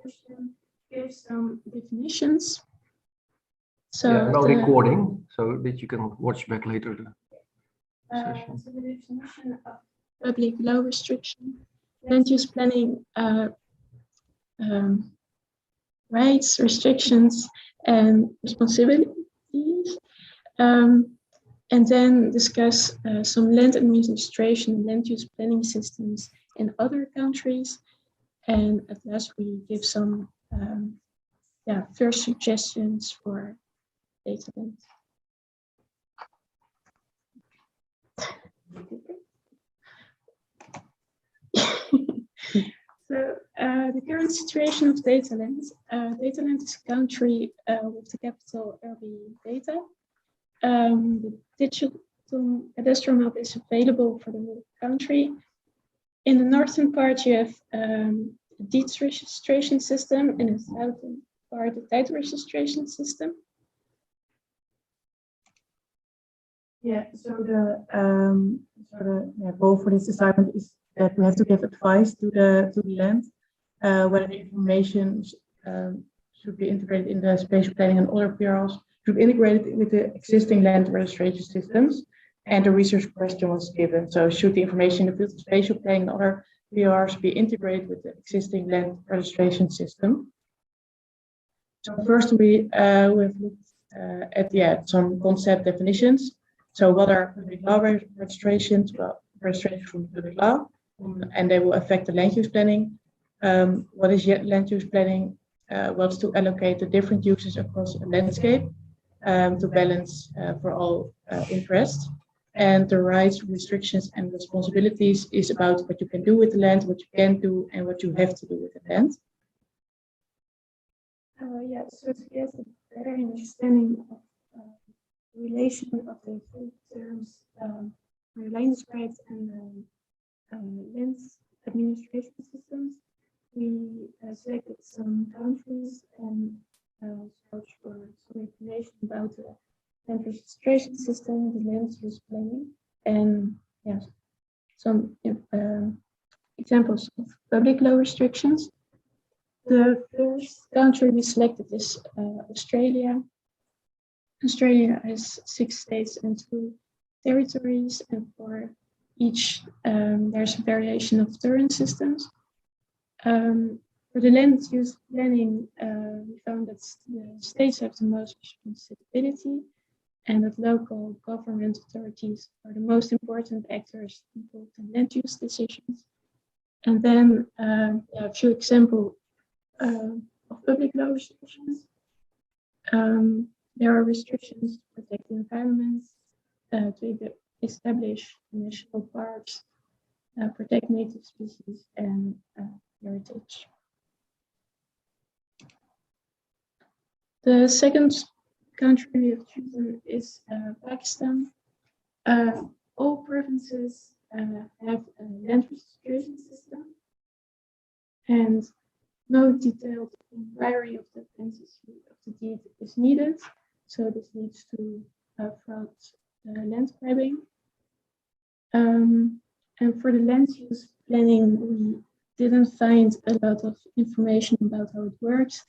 administration gives some definitions. So yeah, no recording, so that you can watch back later the session. So the definition of public law restriction, land use planning rights, restrictions, and responsibilities, and then discuss some land administration and land use planning systems in other countries. And at last, we give some first suggestions for data links. So the current situation of Dataland. Dataland is a country with the capital RB data. The digital cadastral map is available for the whole country. In the northern part, you have the deeds registration system, and in the southern part, the title registration system. Yeah, so the goal for this assignment is that we have to give advice to the land whether the information should be integrated in the spatial planning and other PRs, should be integrated with the existing land registration systems. And the research question was given. So should the information in the field of spatial planning and other PRs be integrated with the existing land registration system? So first we've looked at some concept definitions. So what are public law registrations? Well, registrations from public law, and they will affect the land use planning. What is land use planning? What's to allocate the different uses across a landscape to balance for all interests. And the rights, restrictions, and responsibilities is about what you can do with the land, what you can do, and what you have to do with the land. So to get a better understanding of relation of the three terms, land rights and land administration systems, we selected some countries and searched for some information about the land registration system, the land use planning, and some examples of public law restrictions. The first country we selected is Australia. Australia has 6 states and 2 territories, and for each there's a variation of terrain systems. For the land use planning, we found that the states have the most responsibility, and that local government authorities are the most important actors involved in land use decisions. And then a few examples of public law restrictions. There are restrictions to protect the environment, to establish national parks, protect native species and heritage. The second country we have chosen is Pakistan. All provinces have a land registration system, and no detailed inquiry of the authenticity of the deed is needed. So this leads to fraud land grabbing. And for the land use planning, we didn't find a lot of information about how it works,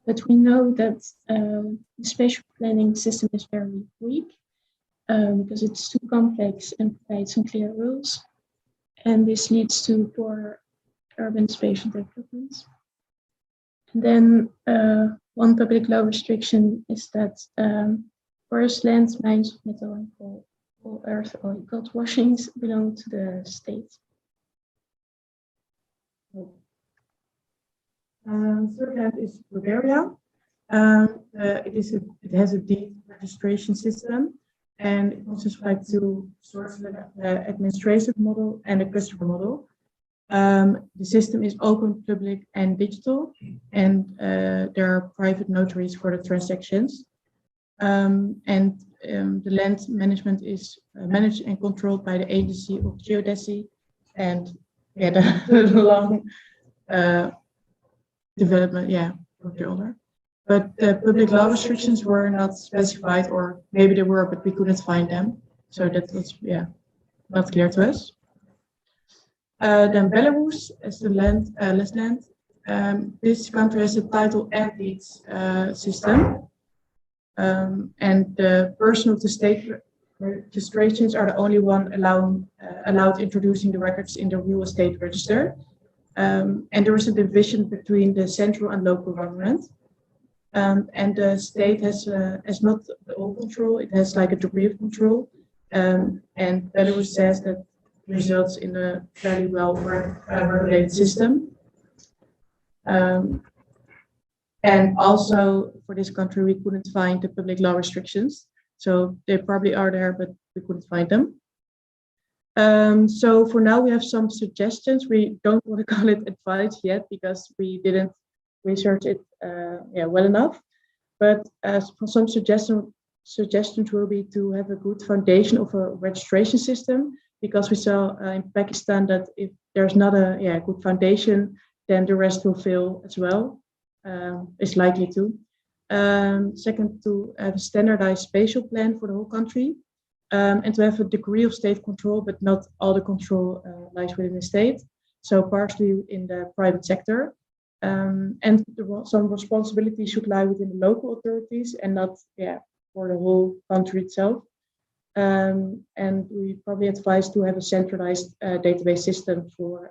but we know that the spatial planning system is very weak because it's too complex and provides unclear rules. And this leads to poor urban spatial development. And then one public law restriction is that forest land, mines of metal and coal, earth or gold washings belong to the state. Third land is Bulgaria. It has a deed registration system, and it also subscribes to source administrative model and a customer model. The system is open, public, and digital, and there are private notaries for the transactions. The land management is managed and controlled by the agency of geodesy, and the long development, of the owner. But the public law restrictions were not specified, or maybe they were, but we couldn't find them. So that was, not clear to us. Then Belarus as the last land. this country has a title and deeds system. And the person of the state registrations are the only one allowed introducing the records in the real estate register. And there is a division between the central and local government. And the state has not the all control, it has like a degree of control. And Belarus says that results in a fairly well regulated system. And also for this country, we couldn't find the public law restrictions. So they probably are there, but we couldn't find them. So for now, we have some suggestions. We don't want to call it advice yet because we didn't research it well enough. But some suggestions will be to have a good foundation of a registration system, because we saw in Pakistan that if there's not a good foundation, then the rest will fail as well. Is likely to. Second, to have a standardized spatial plan for the whole country, and to have a degree of state control, but not all the control lies within the state. So partially in the private sector, and some responsibility should lie within the local authorities and not for the whole country itself. And we probably advise to have a centralized database system for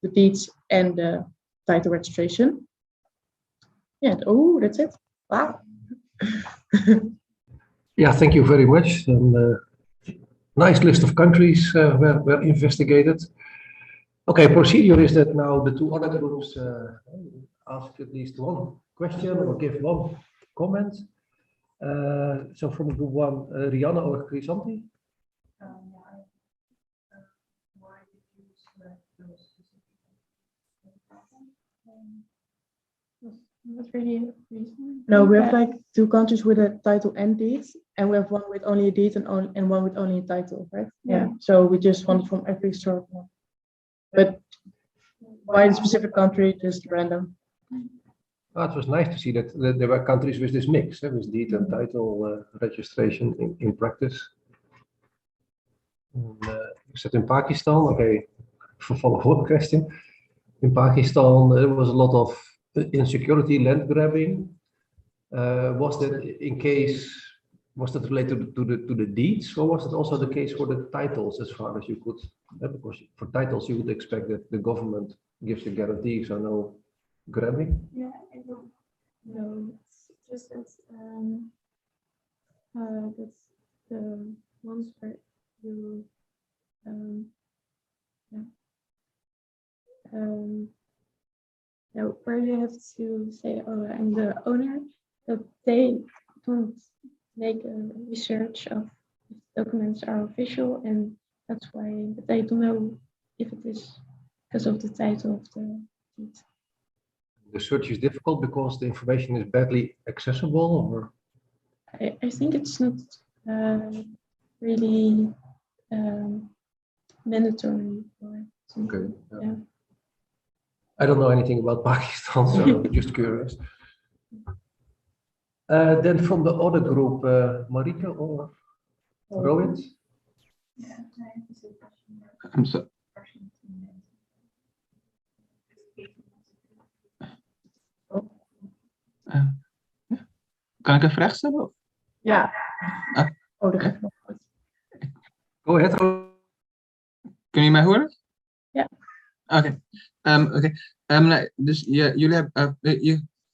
the deeds and the title registration. Yeah, that's it. Wow. Yeah, thank you very much. And nice list of countries were investigated. Okay, procedure is that now the two other groups ask at least one question or give one comment. So from group one, Rihanna or Chrysanthi? Why did you select those not really a reason. No, we have like two countries with a title and deeds, and we have one with only a deed and one with only a title, right? Yeah. So we just want from every sort of, but why the specific country, just random. It was nice to see that there were countries with this mix, with deed and title registration in practice. You said in Pakistan, okay, for follow-up question. In Pakistan, there was a lot of insecurity, land grabbing. Was that related to the deeds, or was it also the case for the titles, as far as you could? Because for titles, you would expect that the government gives the guarantee, so no grabbing. Yeah, no, it's just that that's the ones where you where you have to say, oh, I'm the owner, that they don't make a research of if documents are official, and that's why they don't know if it is because of the title of the deed. The search is difficult because the information is badly accessible, or? I think it's not really mandatory. Okay. Yeah. I don't know anything about Pakistan, so just curious. Then from the other group, Marika or Rohit? Yeah, I'm so. Kan ik een vraag stellen? Ja. Ah. Oh, dat gaat nog goed. Go ahead. Kunnen jullie mij horen? Ja. Oké. Dus jullie hebben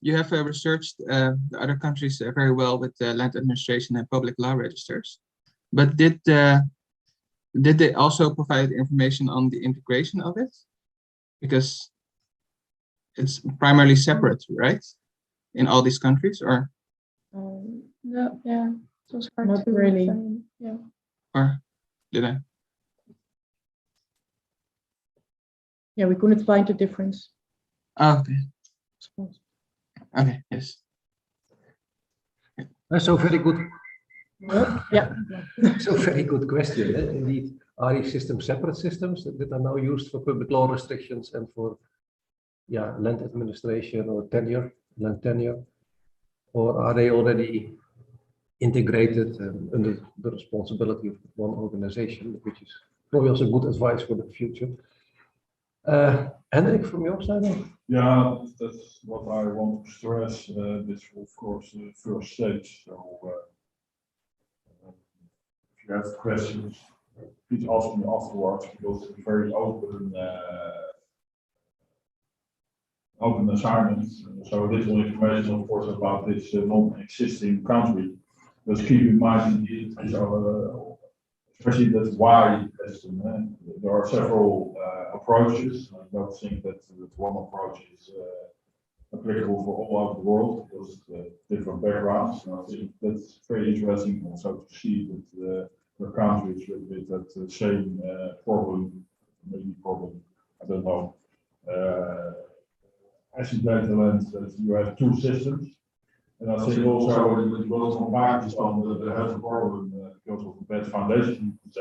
you have researched the other countries very well with land administration and public law registers, but did they also provide information on the integration of it? Because it's primarily separate, right? In all these countries, or? No, yeah, it was hard Not to really. find, yeah. Or did I? Yeah, we couldn't find the difference. Oh, okay. Okay, yes. So very good. Yeah. So very good question. Indeed, are these systems separate systems that are now used for public law restrictions and for land administration or land tenure? Or are they already integrated under the responsibility of one organization, which is probably also good advice for the future? Hendrik, from your side? Yeah, that's what I want to stress. This, of course, the first stage. So, if you have questions, please ask me afterwards because it's very open assignments. So little information, of course, about this non-existing country. Just keep in mind, indeed, especially that why question. There are several approaches. I don't think that one approach is applicable for all over the world because different backgrounds. And I think that's very interesting also to see that the countries with that same problem, maybe problem, I don't know. As in data land, that you have two systems. And I think also when you go from Pakistan, they have a problem because of a bad foundation. So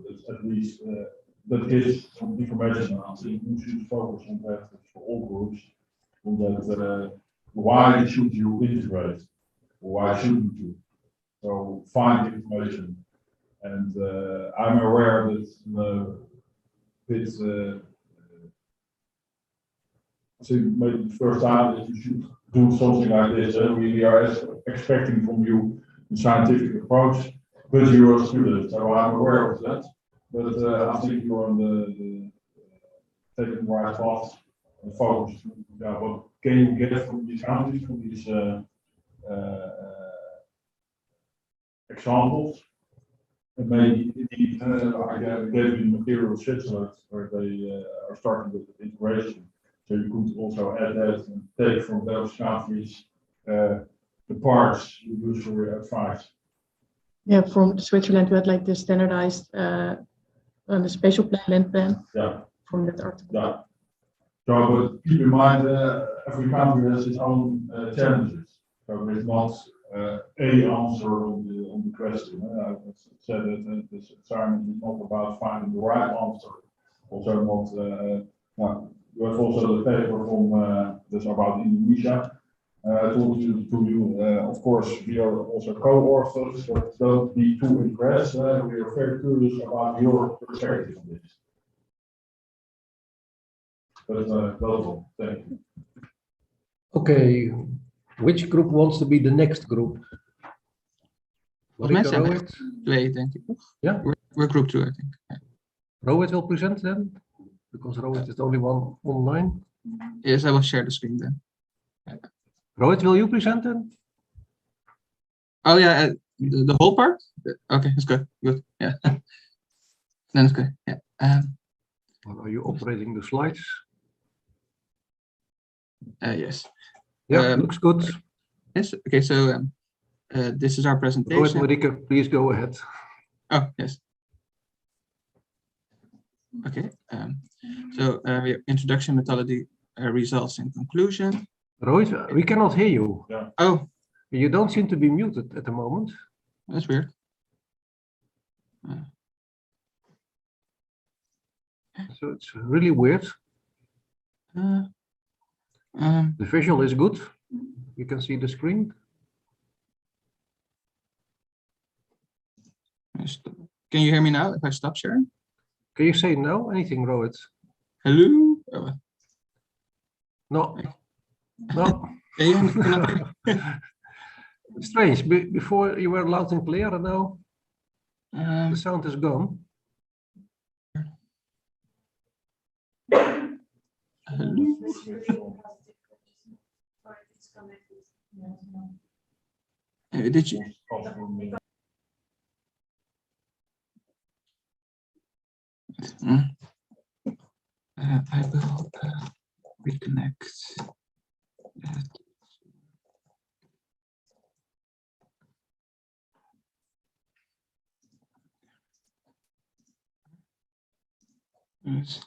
that's at least that gives some information. I think we should focus on that for all groups. On that, why should you integrate? Why shouldn't you? So find information. And I'm aware that it's I think maybe the first time that you should do something like this, and we are expecting from you a scientific approach, but you're a student, so I'm aware of that. But I think you're on the taking the right path and focus. Yeah, what can you get from these countries, from these examples? And maybe indeed, I gave you material Switzerland where they are starting with integration. So you could also add that and take from those countries the parts you use for your advice. Yeah, from Switzerland, we had like the standardized the spatial plan, land plan. Yeah. From that article. Yeah. So, but keep in mind, every country has its own challenges. So there's not a answer on the question. I said that this assignment is not about finding the right answer. Also not. You have also the paper from that's about Indonesia. To you, of course, we are also co-authors, but don't be too impressed. We are very curious about your perspective on this. But welcome, thank you. Okay, which group wants to be the next group? Volgens mij zijn we Rohit? twee, denk ik. Yeah, We're group 2, I think. Yeah. Rohit will present then, because Rohit is the only one online. Yes, I will share the screen then. Rohit, will you present then? Oh yeah, the whole part? Okay, that's good. Good. Yeah. Then it's good. Yeah. Or are you operating the slides? Yes. Yeah, looks good. Yes. Okay. So this is our Rohit, presentation. Marike, please go ahead. Oh yes. Okay. So we have introduction, methodology, results, and conclusion. Rohit, we cannot hear you. Yeah. Oh, You don't seem to be muted at the moment. that's weird. So it's really weird. The visual is good. You can see the screen. Can you hear me now if I stop sharing? Can you say no? Anything, Rohit? Hello? Oh, No. No. can you cannot hear? Strange. Before you were loud and clear, and now the sound is gone. Hello? Did you? I will reconnect. Yes.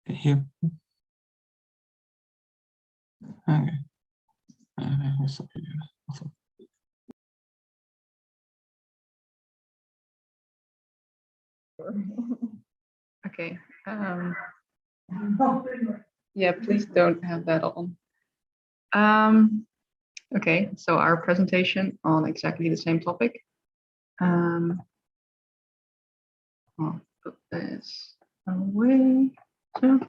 Here. Okay. I'll stop you there. Okay. Yeah, please don't have that on. Okay, so our presentation on exactly the same topic. I'll put this away. So,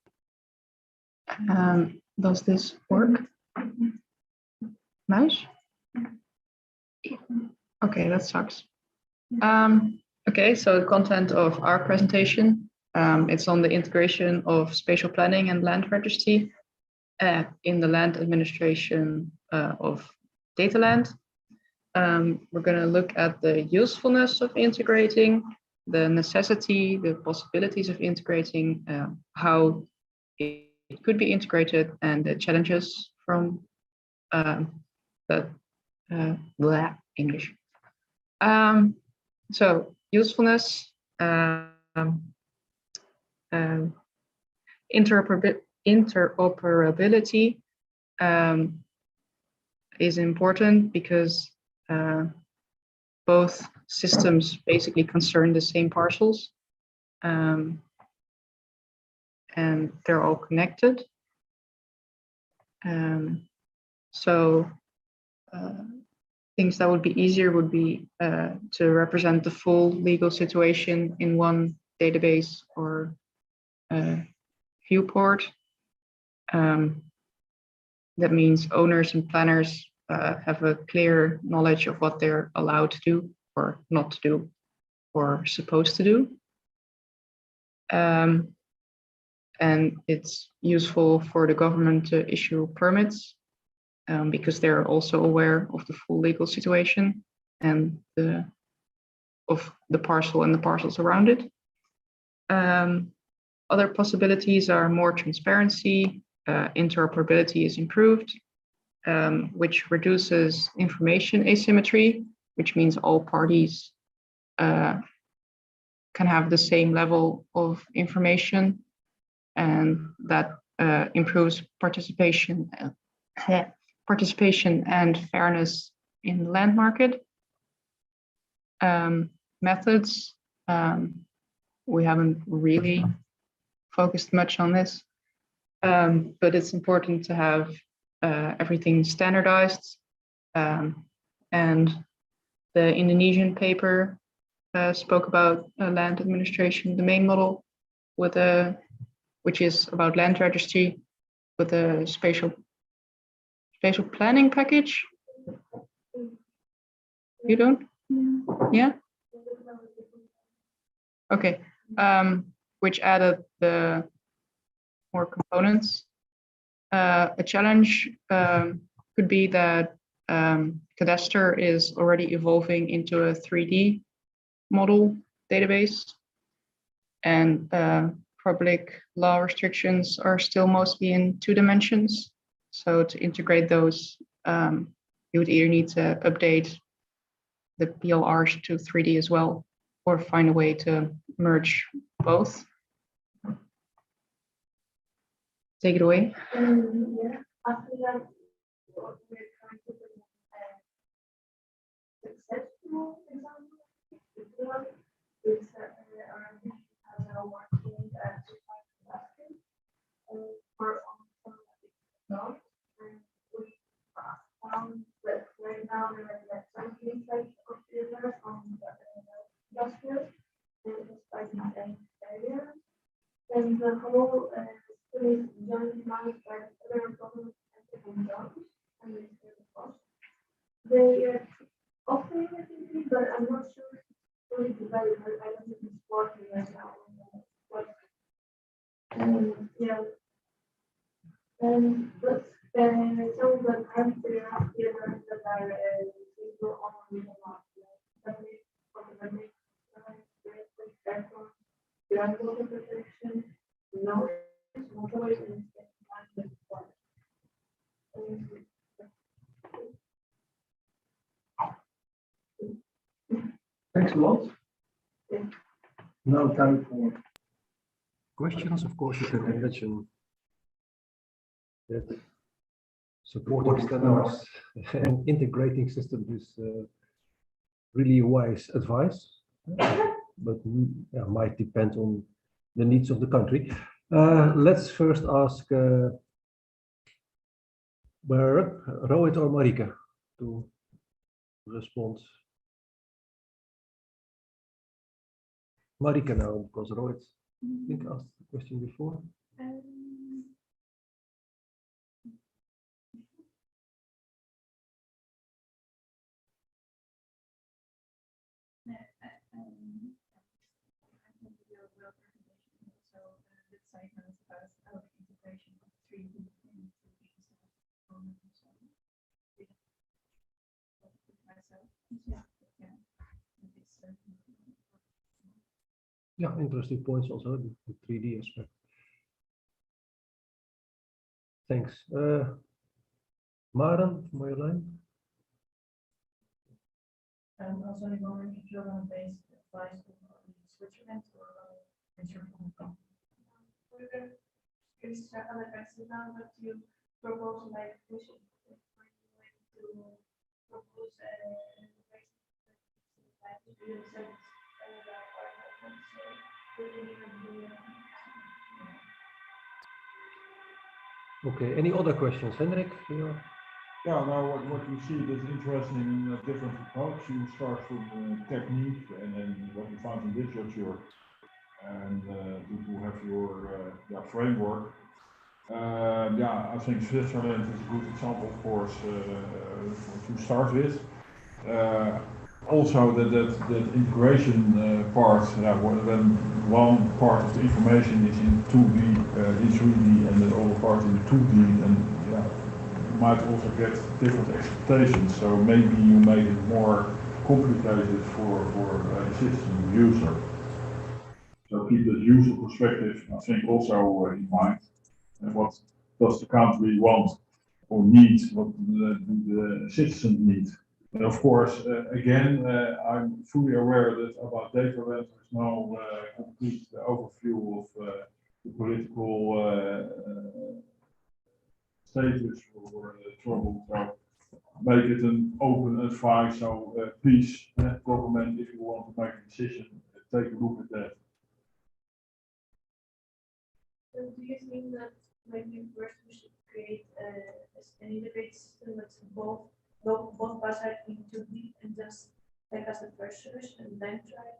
does this work? Nice. Okay, that sucks. Okay, so the content of our presentation, it's on the integration of spatial planning and land registry in the land administration of data land. We're going to look at the usefulness of integrating, the necessity, the possibilities of integrating, how it could be integrated, and the challenges from English. So usefulness, interoperability is important because both systems basically concern the same parcels, and they're all connected. So things that would be easier would be to represent the full legal situation in one database or viewport. That means owners and planners have a clear knowledge of what they're allowed to do or not to do or supposed to do. And it's useful for the government to issue permits because they're also aware of the full legal situation and of the parcel and the parcels around it. Other possibilities are more transparency, interoperability is improved, which reduces information asymmetry, which means all parties can have the same level of information, and that improves participation and fairness in the land market. Methods, we haven't really focused much on this, but it's important to have everything standardized. And the Indonesian paper spoke about land administration, the main model, with which is about land registry with a spatial planning package. You don't? Yeah. Okay. Which added the more components. A challenge could be that Cadastre is already evolving into a 3D model database, and public law restrictions are still mostly in 2 dimensions. So to integrate those, you would either need to update the PLRs to 3D as well, or find a way to merge both. Take it away. Yeah, after that, what we're trying to do successful example is that our mission has now working at for on and we found that right now there are like 20 types of users on the industrial and it's like in the area, and the whole is jointly managed by other government and jobs, and they share the cost. They are offering it, but I'm not sure if it's fully developed. I don't think it's working right now. Yeah. But some of the times they have here that are people on the market. Protection, no, motorways and Thanks a lot. Yeah. Now time for questions, of course, you can imagine that supporting standards and integrating systems is really wise advice, but yeah, might depend on the needs of the country. Let's first ask Rohit or Marika to respond. Marika now, because Rohit, I think, asked the question before. Yeah, interesting points also, the 3D aspect. Thanks. Maren, from your line? I'm also wondering if you're going to base advice on Switzerland or Is there other questions now that you propose my commission? To propose Okay, any other questions? Hendrik? Yeah, now what you see that's interesting in a different approach, you start from the technique and then what you find in literature and to have your framework. Yeah, I think Switzerland is a good example, of course, to start with. Also, that integration part, when one part of the information is in 2D, in 3D, and the other part in 2D, and you might also get different expectations. So maybe you make it more complicated for a system user. So keep the user perspective, I think, also in mind. And what does the country want or need? What the citizens need? And of course, again, I'm fully aware that about data land there's no complete overview of the political status or trouble. So make it an open advice. So please, government, if you want to make a decision, take a look at that. So do you think that maybe first we should create an integrated system that's both parts are in 2D and just take as the first source and then try to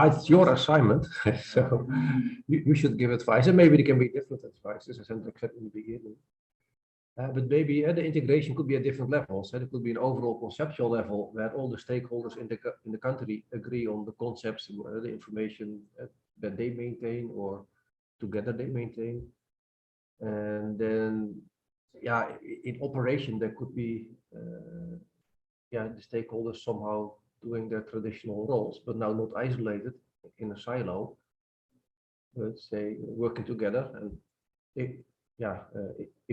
It's your assignment, so you should give advice, and maybe there can be different advices, as Hendrik said in the beginning. But maybe the integration could be at different levels. There could be an overall conceptual level where all the stakeholders in the country agree on the concepts, the information that they maintain or together they maintain. And then, yeah, in operation, there could be, the stakeholders somehow doing their traditional roles, but now not isolated in a silo, but say working together. And if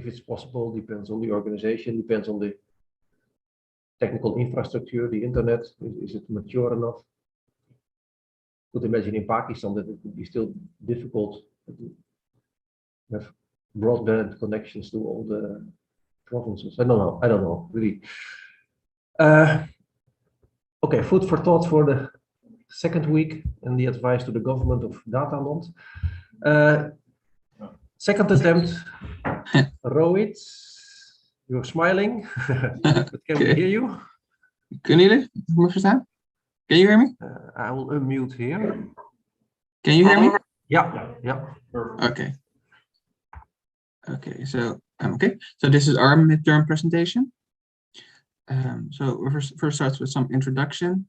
it's possible, depends on the organization, depends on the technical infrastructure, the internet, is it mature enough? Could imagine in Pakistan that it would be still difficult to have broadband connections to all the provinces. I don't know, really. Okay, food for thought for the second week and the advice to the government of Dataland. Second attempt, Rohit, you're smiling, but can we hear you? Kunnen jullie me verstaan? Can you hear me? I will unmute here. Can you hear me? Yeah. Okay. Okay, so So this is our midterm presentation. So we first starts with some introduction,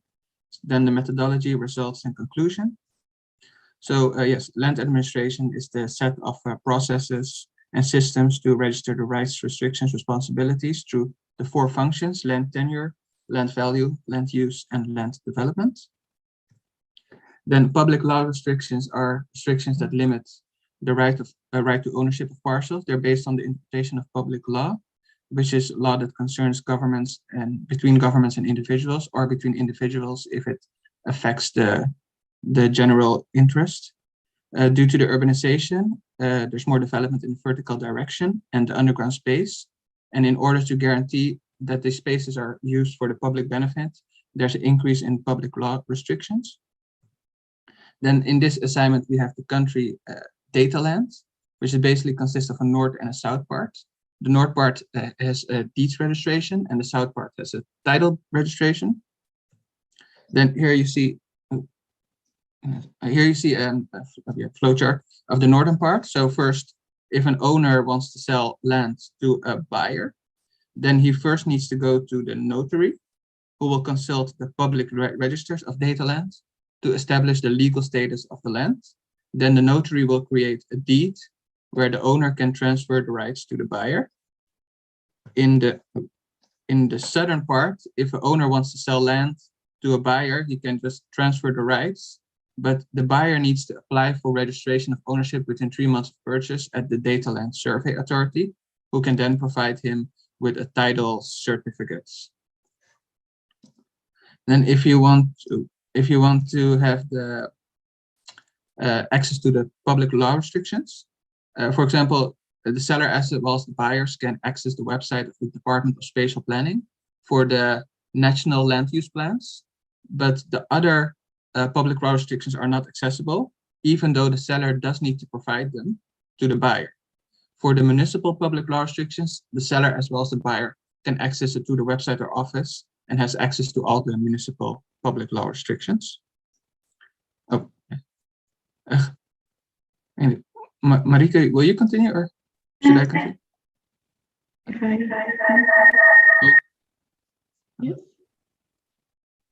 then the methodology, results, and conclusion. So yes, land administration is the set of processes and systems to register the rights, restrictions, responsibilities through the 4 functions: land tenure, land value, land use, and land development. Then public law restrictions are restrictions that limit the right to ownership of parcels. They're based on the interpretation of public law, which is law that concerns governments and between governments and individuals, or between individuals if it affects the general interest. Due to the urbanization, there's more development in the vertical direction and the underground space. And in order to guarantee that the spaces are used for the public benefit, there's an increase in public law restrictions. Then in this assignment, we have the country data land, which is basically consists of a north and a south part. The north part has a deeds registration and the south part has a title registration. Then here you see a flowchart of the northern part. So first, if an owner wants to sell land to a buyer, then he first needs to go to the notary, who will consult the public registers of data land to establish the legal status of the land. Then the notary will create a deed where the owner can transfer the rights to the buyer. In the southern part, if an owner wants to sell land to a buyer, he can just transfer the rights, but the buyer needs to apply for registration of ownership within 3 months of purchase at the Data Land Survey Authority, who can then provide him with a title certificates. Then if you want to have the access to the public law restrictions, for example, the seller as well as the buyers can access the website of the Department of Spatial Planning for the national land use plans, but the other public law restrictions are not accessible, even though the seller does need to provide them to the buyer. For the municipal public law restrictions, the seller as well as the buyer can access it to the website or office and has access to all the municipal public law restrictions. Oh, and Marika, will you continue or should I continue? Yes.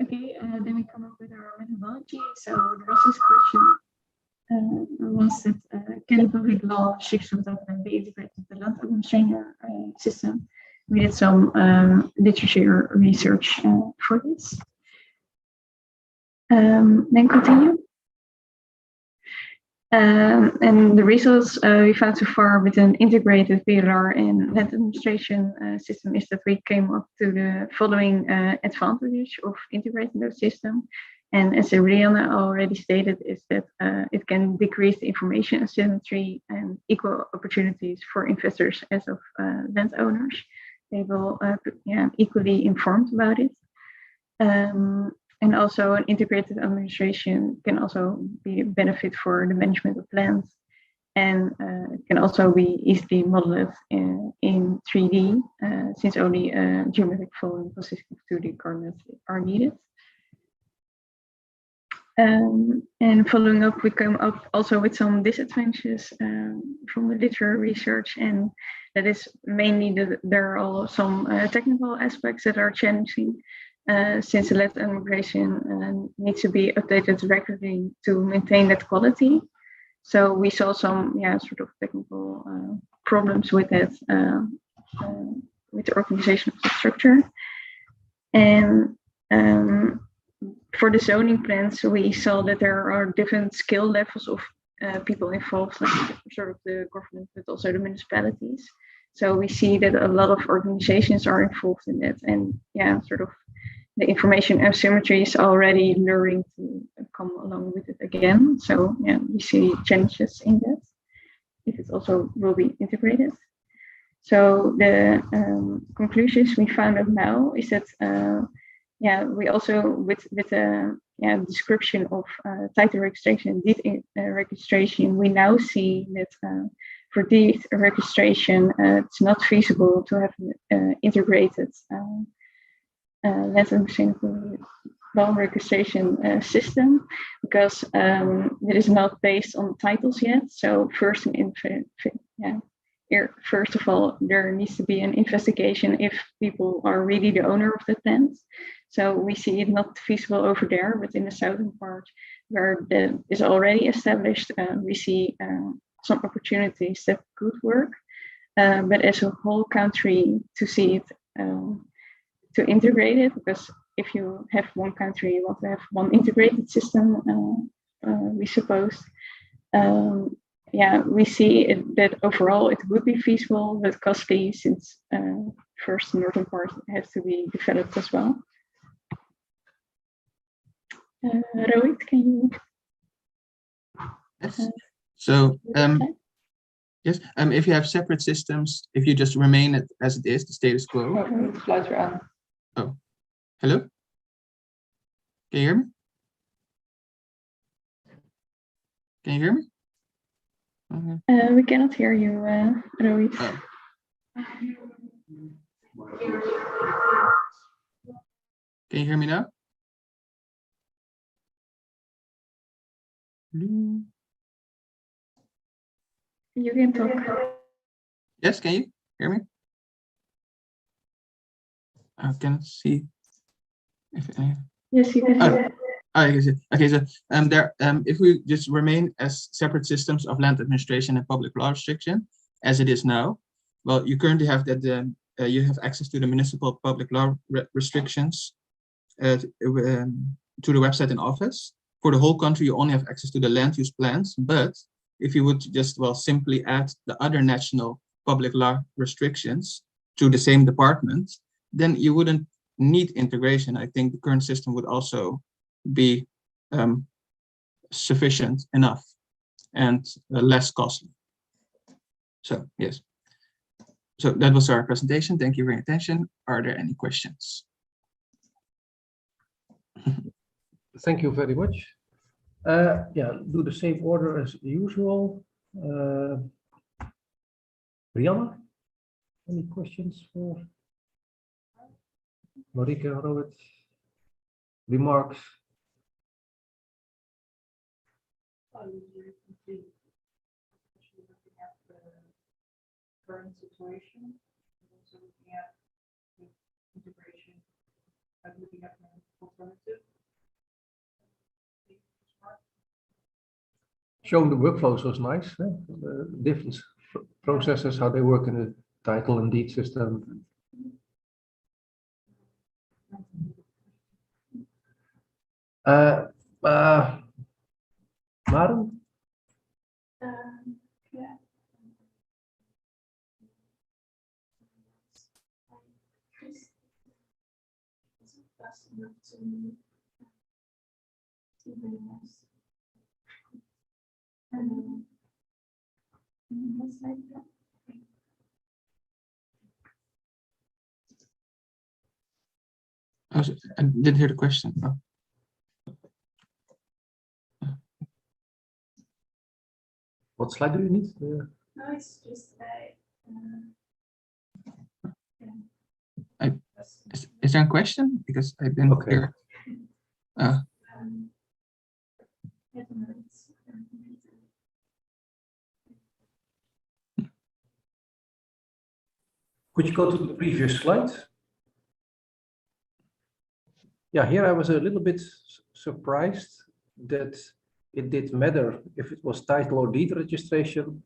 Okay, then we come up with our methodology. So the first question was that can the public law restrictions be integrated with the land administration system? We did some literature research for this. Then continue. And the results we found so far with an integrated PLR and land administration system is that we came up to the following advantages of integrating those systems. And as Rihanna already stated, is that it can decrease the information asymmetry and equal opportunities for investors as of landowners. They will equally informed about it. And also an integrated administration can also be a benefit for the management of lands, and it can also be easily modeled in 3D since only geometric following consisting of 2D coordinates are needed. And following up, we come up also with some disadvantages from the literary research, and that is mainly that there are some technical aspects that are challenging. Since the land administration needs to be updated regularly to maintain that quality. So we saw some sort of technical problems with it, with the organization of the structure. And for the zoning plans, we saw that there are different skill levels of people involved, like sort of the government, but also the municipalities. So we see that a lot of organizations are involved in it, and sort of the information asymmetry is already luring to come along with it again. So we see changes in that if it also will be integrated. So the conclusions we found out now is that we also with the description of title registration, deed registration, we now see that for deed registration, it's not feasible to have integrated land administration registration system because it is not based on titles yet. So first of all, there needs to be an investigation if people are really the owner of the land. So we see it not feasible over there, but in the southern part where that is already established, we see some opportunities that could work. But as a whole country, to see it, to integrate it, because if you have one country, you want to have one integrated system, we suppose. We see that overall it would be feasible, but costly since first the northern part has to be developed as well. Rohit, can you? Yes. So yes, if you have separate systems, if you just remain it as it is, the status quo. Sluit weer aan. Oh, hello? Can you hear me? Can you hear me? Okay. We cannot hear you, Roy. Oh. Can you hear me now? You can talk. Yes, can you hear me? I cannot see. Yes, you can hear. Oh, I can see. Okay, so if we just remain as separate systems of land administration and public law restriction as it is now, well, you currently have that you have access to the municipal public law restrictions to the website in Office. For the whole country, you only have access to the land use plans. But if you would just simply add the other national public law restrictions to the same department, then you wouldn't need integration. I think the current system would also be sufficient enough and less costly. So yes. So that was our presentation. Thank you for your attention. Are there any questions? Thank you very much. Yeah, do the same order as usual. Brianna, any questions for Marika, Robert? Remarks? Current situation, and also looking at the integration and looking at an alternative. Showing the workflows was nice. The different processes, how they work in the title and deed system. Maren? Yeah. Fast enough to see very nice. Just like that. Oh, I didn't hear the question. Oh. What slide do you need? No, it's just Is there a question? Because I didn't hear. Could you go to the previous slide? Yeah, here I was a little bit surprised that it did matter if it was title or deed registration.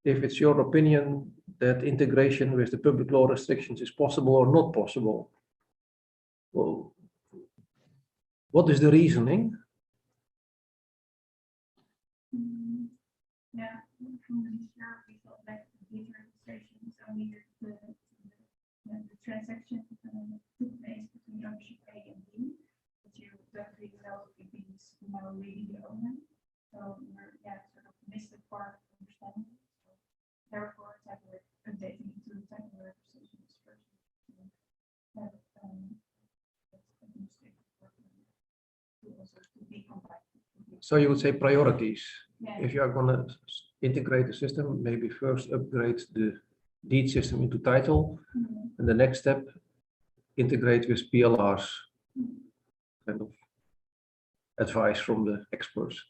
If it's your opinion that integration with the public law restrictions is possible or not possible. Well, what is the reasoning? Yeah, from the start we felt like the deed registration is only the transaction took place between ownership A and B, but you don't really know if B is really the owner. So we're sort of missed the part of understanding. So therefore, we're updating into the title registration first. So you would say priorities. Yeah. If you are going to integrate the system, maybe first upgrade the deed system into title, and the next step, integrate with PLRs. Kind of advice from the experts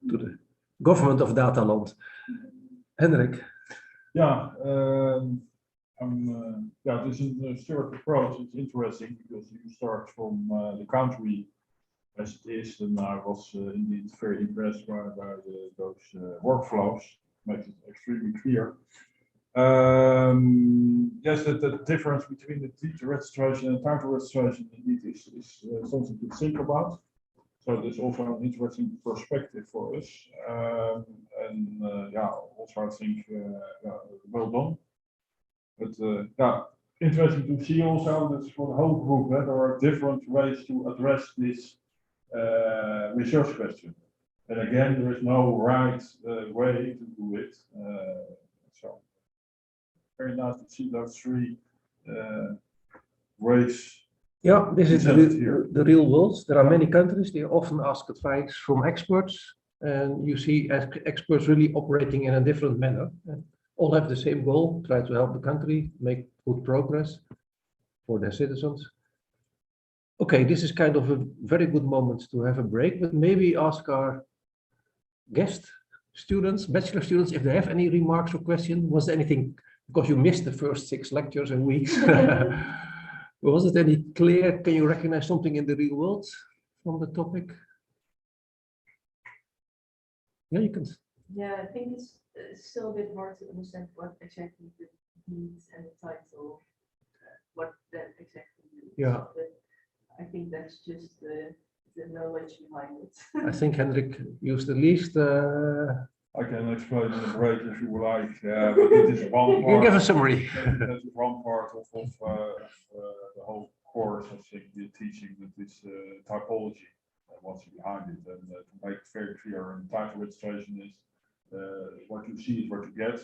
to the government of Dataland. Hendrik. Yeah, this is a shared approach. It's interesting because you start from the country as it is, and I was indeed very impressed by those workflows. Makes it extremely clear. Yes, the difference between the deed registration and title registration indeed is something to think about. So there's also an interesting perspective for us, also I think well done. But interesting to see also that for the whole group there are different ways to address this research question. And again, there is no right way to do it. So very nice to see those three ways. Yeah, this is presented here. the real world. There are many countries, they often ask advice from experts, and you see experts really operating in a different manner. And all have the same goal, try to help the country make good progress for their citizens. Okay, this is kind of a very good moment to have a break, but maybe ask our guest students, bachelor students, if they have any remarks or questions. Was there anything, because you missed the first 6 lectures and weeks, was it any clear, can you recognize something in the real world from the topic? Yeah, you can. Yeah, I think it's still a bit hard to understand what exactly the needs and the title, what that exactly means. Yeah. But I think that's just the knowledge behind it. I think Hendrik used the least. I can explain in a break if you would like, but it is one You can give a part. summary. That is one part of the whole course. I think the teaching that is typology and what's behind it. And to make it very clear, in title registration is what you see is what you get.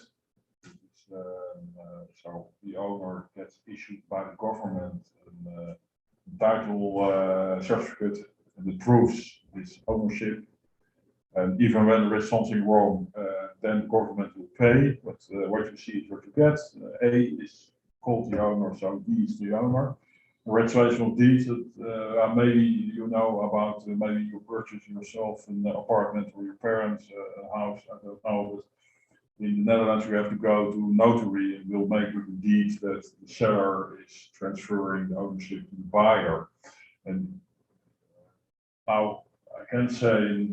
So the owner gets issued by the government a title certificate that proves his ownership. And even when there is something wrong, then the government will pay. But what you see is what you get. A is called the owner, so D is the owner. Registration of deeds, maybe you know about, maybe you purchase yourself an apartment or your parents a house, I don't know. But in the Netherlands, you have to go to notary and will make with the deed that the seller is transferring the ownership to the buyer. And now I can say,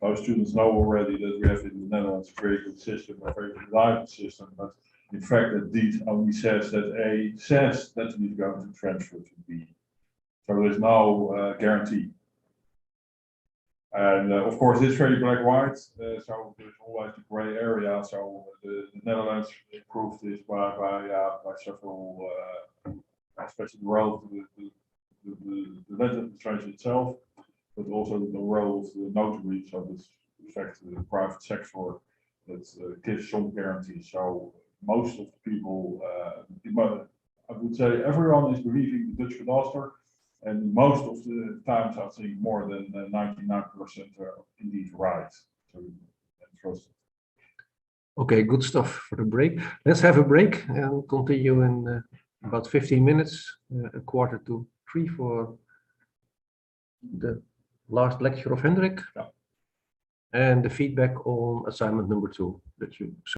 most students know already that we have in the Netherlands a very good system, a very reliable system, but in fact that deed only says that A says that he's going to transfer to B. So there's no guarantee. And of course, it's very black-white, so there's always the gray area. So the Netherlands improved this by several, especially the role of the land administration itself, but also the role of the notary. So this affects the private sector that gives some guarantees. So most of the people, I would say everyone is believing the Dutch cadastre. And most of the times, I think more than 99% are indeed right. So trust it. Okay, good stuff for the break. Let's have a break and continue in about 15 minutes, 2:45 for the last lecture of Hendrik. Yeah. And the feedback on assignment number 2 that you